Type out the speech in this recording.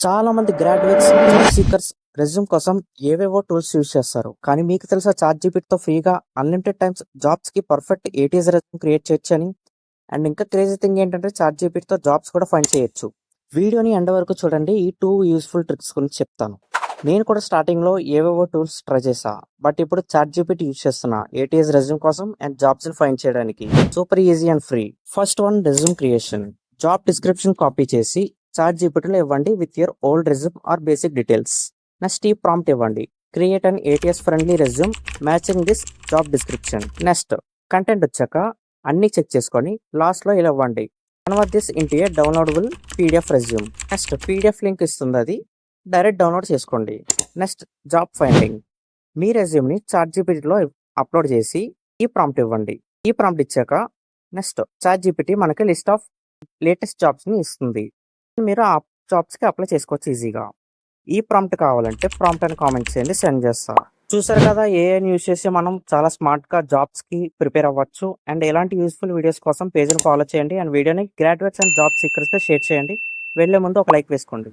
చాలా మంది graduates, job seekers resume కోసం ఏవేవో టూల్స్ యూజ్ చేస్తారు. కానీ మీకు తెలుసా చాట్‌జీపీటీతో ఫ్రీగా అన్‌లిమిటెడ్ టైమ్స్ జాబ్స్‌కి పర్ఫెక్ట్ ఏటీఎస్ రెజ్యూమ్ క్రియేట్ చేయొచ్చని? అండ్ ఇంకా క్రేజీ థింగ్ ఏంటంటే చాట్‌జీపీటీతో జాబ్స్ కూడా ఫైండ్ చేయొచ్చు. వీడియోని ఎండ్ వరకు చూడండి. ఈ 2 యూజ్‌ఫుల్ ట్రిక్స్ గురించి చెప్తాను. నేను కూడా స్టార్టింగ్‌లో ఏవేవో టూల్స్ ట్రై చేశా. బట్ ఇప్పుడు చాట్‌జీపీటీ యూజ్ చేస్తున్నా. ఏటీఎస్ రెజ్యూమ్ కోసం అండ్ జాబ్స్‌ని ఫైండ్ చేయడానికి. Super easy and free. First one resume creation. Job description copy చేసి చాట్‌జీపీటీలో ఇవ్వండి with your old resume or basic details. Next ఈ ప్రాంప్ట్ ఇవ్వండి. Create an ATS friendly resume matching this job description. Next content వచ్చాక అన్ని check చేసుకొని లాస్ట్లో ఇలా ఇవ్వండి. Convert this into a downloadable PDF resume. Next PDF link ఇస్తుంది, అది డైరెక్ట్ డౌన్లోడ్ చేసుకోండి. Next job finding. మీ రెజ్యూమ్ని చాట్‌జీపీటీలో అప్లోడ్ చేసి ఈ ప్రాంప్ట్ ఇవ్వండి. ఈ ప్రాంప్ట్ ఇచ్చాక నెక్స్ట్ చాట్‌జీపీటీ మనకి లిస్ట్ ఆఫ్ లేటెస్ట్ జాబ్స్ని ఇస్తుంది. మీరు ఆ జాబ్స్కి అప్లై చేసుకోవచ్చు ఈజీగా. ఈ ప్రాంప్ట్ కావాలంటే ప్రాంప్ట్ అని కామెంట్ చేయండి, సెండ్ చేస్తా. చూసారు కదా, ఏఐని యూజ్ చేసి మనం చాలా స్మార్ట్గా జాబ్స్కి ప్రిపేర్ అవ్వచ్చు. అండ్ ఎలాంటి యూస్ఫుల్ వీడియోస్ కోసం పేజ్ని ఫాలో చేయండి. అండ్ వీడియోని గ్రాడ్యుయేట్స్ అండ్ జాబ్ సీకర్స్తో షేర్ చేయండి. వెళ్ళే ముందు ఒక లైక్ వేసుకోండి.